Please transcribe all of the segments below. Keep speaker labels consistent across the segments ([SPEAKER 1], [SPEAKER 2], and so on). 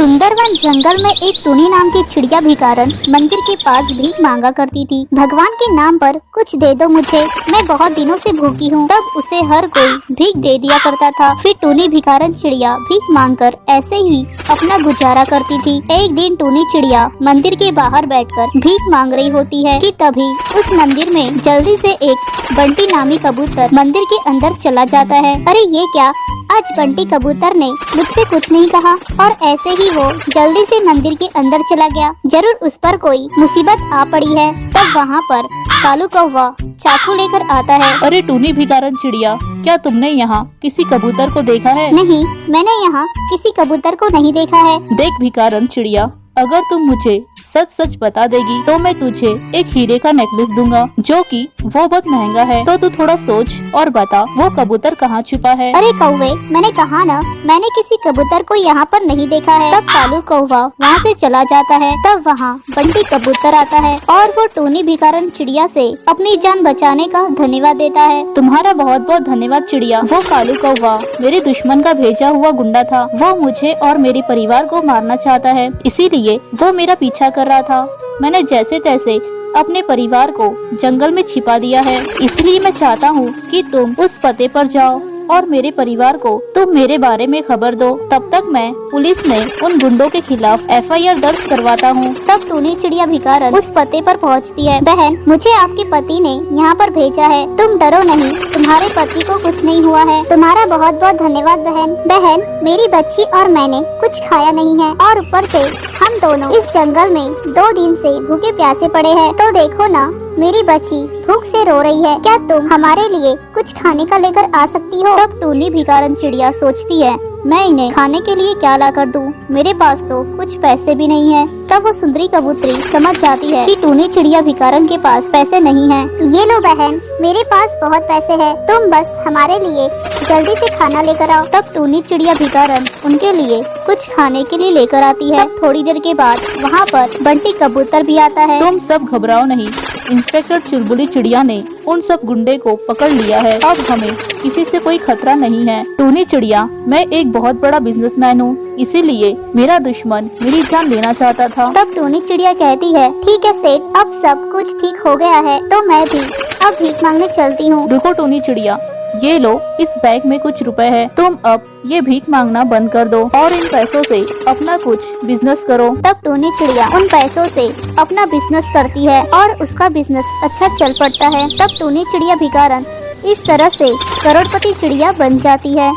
[SPEAKER 1] सुंदरवन जंगल में एक टुनी नाम की चिड़िया भिखारन मंदिर के पास भीख मांगा करती थी। भगवान के नाम पर कुछ दे दो मुझे, मैं बहुत दिनों से भूखी हूँ। तब उसे हर कोई भीख दे दिया करता था। फिर टुनी भिखारन चिड़िया भीख मांगकर ऐसे ही अपना गुजारा करती थी। एक दिन टुनी चिड़िया मंदिर के बाहर बैठकर भीख मांग रही होती है कि तभी उस मंदिर में जल्दी से एक बंटी नामी कबूतर मंदिर के अंदर चला जाता है। अरे ये क्या, आज बंटी कबूतर ने मुझसे कुछ नहीं कहा और ऐसे ही वो जल्दी से मंदिर के अंदर चला गया। जरूर उस पर कोई मुसीबत आ पड़ी है। तब वहाँ पर कालू कौवा चाकू लेकर आता है।
[SPEAKER 2] अरे टूनी भिखारन चिड़िया, क्या तुमने यहाँ किसी कबूतर को देखा है?
[SPEAKER 1] नहीं, मैंने यहाँ किसी कबूतर को नहीं देखा है।
[SPEAKER 2] देख भिखारन चिड़िया, अगर तुम मुझे सच सच बता देगी तो मैं तुझे एक हीरे का नेकलेस दूंगा, जो कि वो बहुत महंगा है। तो तू थोड़ा सोच और बता वो कबूतर कहाँ छुपा है।
[SPEAKER 1] अरे कौवे, मैंने कहा ना, मैंने किसी कबूतर को यहाँ पर नहीं देखा है। तब कालू कौवा वहाँ से चला जाता है। तब वहाँ बंटी कबूतर आता है और वो टूनी भिखारन चिड़िया से अपनी जान बचाने का धन्यवाद देता है।
[SPEAKER 2] तुम्हारा बहुत बहुत धन्यवाद चिड़िया। वो कालू कौवा मेरे दुश्मन का भेजा हुआ गुंडा था। वो मुझे और मेरे परिवार को मारना चाहता है, इसीलिए वो मेरा पीछा कर रहा था। मैंने जैसे तैसे अपने परिवार को जंगल में छिपा दिया है। इसलिए मैं चाहता हूँ कि तुम उस पते पर जाओ और मेरे परिवार को तुम मेरे बारे में खबर दो। तब तक मैं पुलिस में उन गुंडों के खिलाफ FIR दर्ज करवाता हूँ।
[SPEAKER 1] तब टूनी चिड़िया भिखारन उस पते पर पहुँचती है। बहन, मुझे आपके पति ने यहाँ पर भेजा है, तुम डरो नहीं, तुम्हारे पति को कुछ नहीं हुआ है। तुम्हारा बहुत बहुत धन्यवाद बहन। बहन, मेरी बच्ची और मैंने कुछ खाया नहीं है और ऊपर से हम दोनों इस जंगल में 2 दिन से भूखे प्यासे पड़े हैं। तो देखो ना, मेरी बच्ची भूख से रो रही है, क्या तुम हमारे लिए कुछ खाने का लेकर आ सकती हो? तब टूनी भिखारन चिड़िया सोचती है, मैं इन्हें खाने के लिए क्या ला कर दूं? मेरे पास तो कुछ पैसे भी नहीं है। तब वो सुंदरी कबूतरी समझ जाती है कि टूनी चिड़िया भिखारन के पास पैसे नहीं हैं। ये लो बहन, मेरे पास बहुत पैसे हैं, तुम बस हमारे लिए जल्दी से खाना लेकर आओ। तब टूनी चिड़िया भिखारन उनके लिए कुछ खाने के लिए लेकर आती है। तब थोड़ी देर के बाद वहाँ पर बंटी कबूतर भी आता है।
[SPEAKER 2] तुम सब घबराओ नहीं, इंस्पेक्टर चुलबुली चिड़िया ने उन सब गुंडे को पकड़ लिया है। अब हमें किसी से कोई खतरा नहीं है। टूनी चिड़िया, मैं एक बहुत बड़ा बिजनेसमैन हूँ, इसीलिए मेरा दुश्मन मेरी जान लेना चाहता था।
[SPEAKER 1] तब टूनी चिड़िया कहती है, ठीक है सेठ, अब सब कुछ ठीक हो गया है तो मैं भी अब भीख मांगने चलती हूँ।
[SPEAKER 2] रुको टूनी चिड़िया, ये लो, इस बैग में कुछ रुपए है। तुम अब ये भीख मांगना बंद कर दो और इन पैसों से अपना कुछ बिजनेस करो।
[SPEAKER 1] तब टूनी चिड़िया उन पैसों से अपना बिजनेस करती है और उसका बिजनेस अच्छा चल पड़ता है। तब टूनी चिड़िया भिखारन इस तरह से करोड़पति चिड़िया बन जाती है।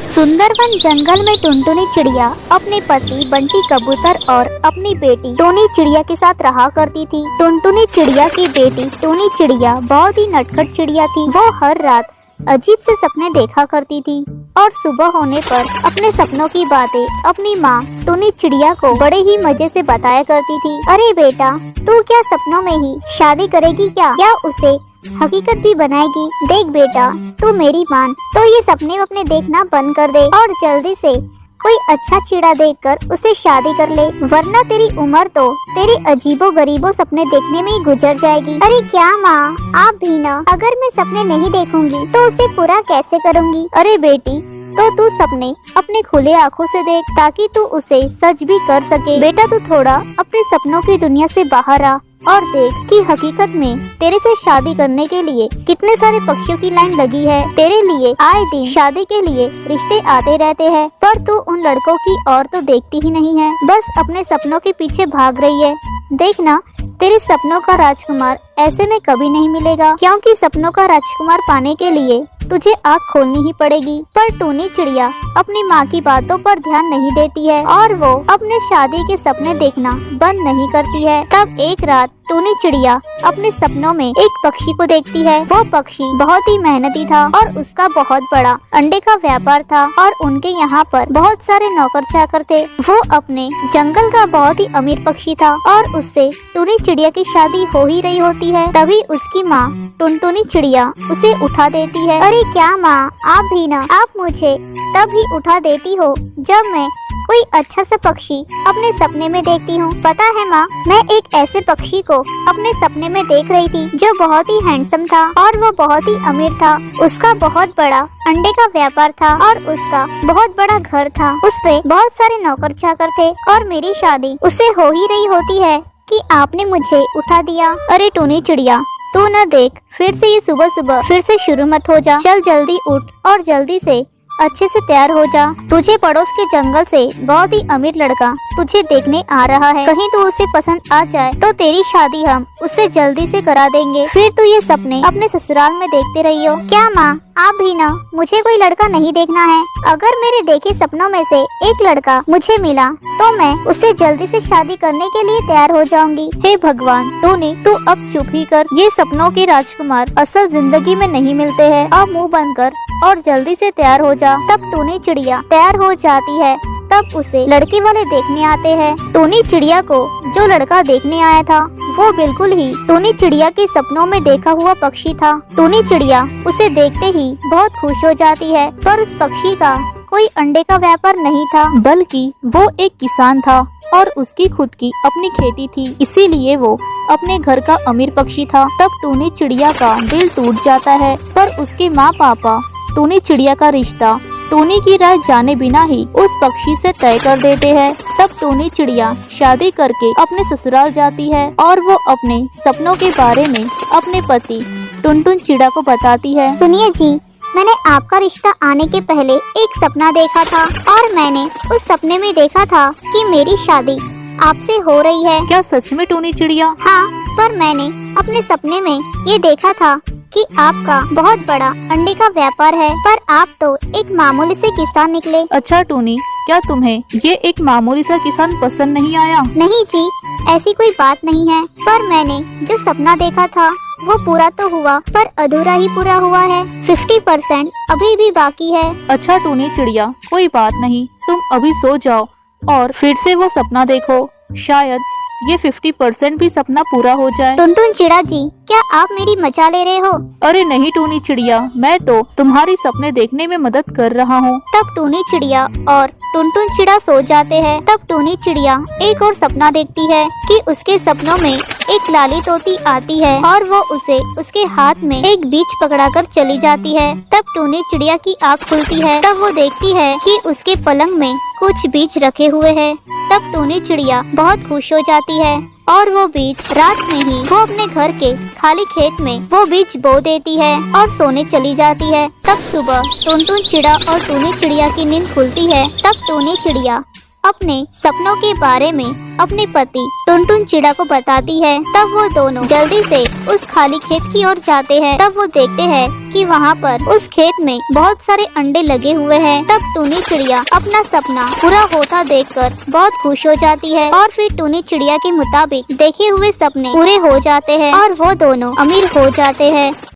[SPEAKER 1] सुंदरवन जंगल में टुनटुनी चिड़िया अपने पति बंटी कबूतर और अपनी बेटी टूनी चिड़िया के साथ रहा करती थी। टुनटुनी चिड़िया की बेटी टूनी चिड़िया बहुत ही नटखट चिड़िया थी। वो हर रात अजीब से सपने देखा करती थी और सुबह होने पर अपने सपनों की बातें अपनी माँ टूनी चिड़िया को बड़े ही मजे से बताया करती थी। अरे बेटा, तू क्या सपनों में ही शादी करेगी क्या उसे हकीकत भी बनाएगी? देख बेटा, तू मेरी मान तो ये सपने अपने देखना बंद कर दे और जल्दी से कोई अच्छा चिड़ा देखकर उसे शादी कर ले, वरना तेरी उम्र तो तेरी अजीबो गरीबो सपने देखने में ही गुजर जाएगी। अरे क्या माँ, आप भी ना, अगर मैं सपने नहीं देखूंगी तो उसे पूरा कैसे करूंगी? अरे बेटी, तो तू सपने अपने खुले आँखों से देख ताकि तू उसे सच भी कर सके। बेटा, तू थोड़ा अपने सपनों की दुनिया से बाहर आ और देख कि हकीकत में तेरे से शादी करने के लिए कितने सारे पक्षियों की लाइन लगी है। तेरे लिए आए दिन शादी के लिए रिश्ते आते रहते हैं, पर तू उन लड़कों की ओर तो देखती ही नहीं है, बस अपने सपनों के पीछे भाग रही है। देखना, तेरे सपनों का राजकुमार ऐसे में कभी नहीं मिलेगा, क्योंकि सपनों का राजकुमार पाने के लिए तुझे आँख खोलनी ही पड़ेगी। पर टूनी चिड़िया अपनी माँ की बातों पर ध्यान नहीं देती है और वो अपने शादी के सपने देखना बंद नहीं करती है। तब एक रात टूनी चिड़िया अपने सपनों में एक पक्षी को देखती है। वो पक्षी बहुत ही मेहनती था और उसका बहुत बड़ा अंडे का व्यापार था और उनके यहाँ पर बहुत सारे नौकर चाकर थे। वो अपने जंगल का बहुत ही अमीर पक्षी था और उससे टूनी चिड़िया की शादी हो ही रही होती है। तभी उसकी माँ टुनटुनी चिड़िया उसे उठा देती है। अरे क्या माँ, आप भी ना, आप मुझे तब ही उठा देती हो जब मैं कोई अच्छा सा पक्षी अपने सपने में देखती हूँ। पता है माँ, मैं एक ऐसे पक्षी को अपने सपने में देख रही थी जो बहुत ही हैंडसम था और वो बहुत ही अमीर था। उसका बहुत बड़ा अंडे का व्यापार था और उसका बहुत बड़ा घर था। उस पे बहुत सारे नौकर चाकर थे और मेरी शादी उससे हो ही रही होती है कि आपने मुझे उठा दिया। अरे टूनी चिड़िया, तू न देख, फिर से ये सुबह सुबह फिर से शुरू मत हो जा। चल जल्दी उठ और जल्दी से अच्छे से तैयार हो जा। तुझे पड़ोस के जंगल से बहुत ही अमीर लड़का तुझे देखने आ रहा है। कहीं तू उसे पसंद आ जाए तो तेरी शादी हम उससे जल्दी से करा देंगे। फिर तू ये सपने अपने ससुराल में देखते रही हो। क्या माँ, आप भी ना, मुझे कोई लड़का नहीं देखना है। अगर मेरे देखे सपनों में से एक लड़का मुझे मिला तो मैं उससे जल्दी से शादी करने के लिए तैयार हो जाऊंगी।
[SPEAKER 2] हे भगवान टूनी, तू अब चुप ही कर। ये सपनों के राजकुमार असल जिंदगी में नहीं मिलते हैं। अब मुंह बंद कर और जल्दी से तैयार हो जा।
[SPEAKER 1] तब टूनी चिड़िया तैयार हो जाती है। तब उसे लड़के वाले देखने आते हैं। टूनी चिड़िया को जो लड़का देखने आया था वो बिल्कुल ही टूनी चिड़िया के सपनों में देखा हुआ पक्षी था। टूनी चिड़िया उसे देखते ही बहुत खुश हो जाती है, पर उस पक्षी का कोई अंडे का व्यापार नहीं था,
[SPEAKER 2] बल्कि वो एक किसान था और उसकी खुद की अपनी खेती थी, इसीलिए वो अपने घर का अमीर पक्षी था। तब टूनी चिड़िया का दिल टूट जाता है, पर उसके माँ पापा टूनी चिड़िया का रिश्ता टूनी की राय जाने बिना ही उस पक्षी से तय कर देते हैं। तब टूनी चिड़िया शादी करके अपने ससुराल जाती है और वो अपने सपनों के बारे में अपने पति टुनटुन चिड़ा को बताती है।
[SPEAKER 1] सुनिए जी, मैंने आपका रिश्ता आने के पहले एक सपना देखा था और मैंने उस सपने में देखा था कि मेरी शादी आपसे हो रही है।
[SPEAKER 2] क्या सच में टूनी चिड़िया?
[SPEAKER 1] हाँ, पर मैंने अपने सपने में ये देखा था कि आपका बहुत बड़ा अंडे का व्यापार है, पर आप तो एक मामूली से किसान निकले।
[SPEAKER 2] अच्छा टूनी, क्या तुम्हें ये एक मामूली सा किसान पसंद नहीं आया?
[SPEAKER 1] नहीं जी, ऐसी कोई बात नहीं है, पर मैंने जो सपना देखा था वो पूरा तो हुआ पर अधूरा ही पूरा हुआ है। 50% अभी भी बाकी है।
[SPEAKER 2] अच्छा टूनी चिड़िया, कोई बात नहीं, तुम अभी सो जाओ और फिर से वो सपना देखो, शायद ये 50% भी सपना पूरा हो जाए।
[SPEAKER 1] टुनटुन चिड़ा जी, क्या आप मेरी मजा ले रहे हो?
[SPEAKER 2] अरे नहीं टूनी चिड़िया, मैं तो तुम्हारी सपने देखने में मदद कर रहा हूँ।
[SPEAKER 1] तब टूनी चिड़िया और टुनटुन चिड़ा सो जाते हैं। तब टूनी चिड़िया एक और सपना देखती है कि उसके सपनों में एक लाली तोती आती है और वो उसे उसके हाथ में एक बीज पकड़ाकर चली जाती है। तब टूनी चिड़िया की आँख खुलती है। तब वो देखती है कि उसके पलंग में कुछ बीज रखे हुए हैं। तब टूनी चिड़िया बहुत खुश हो जाती है और वो बीज रात में ही वो अपने घर के खाली खेत में वो बीज बो देती है और सोने चली जाती है। तब सुबह टुनटुन चिड़ा और टूनी चिड़िया की नींद खुलती है। तब टूनी चिड़िया अपने सपनों के बारे में अपने पति टुनटुन चिड़ा को बताती है। तब वो दोनों जल्दी से उस खाली खेत की ओर जाते हैं। तब वो देखते हैं कि वहाँ पर उस खेत में बहुत सारे अंडे लगे हुए हैं। तब टूनी चिड़िया अपना सपना पूरा होता देखकर बहुत खुश हो जाती है और फिर टूनी चिड़िया के मुताबिक देखे हुए सपने पूरे हो जाते हैं और वो दोनों अमीर हो जाते हैं।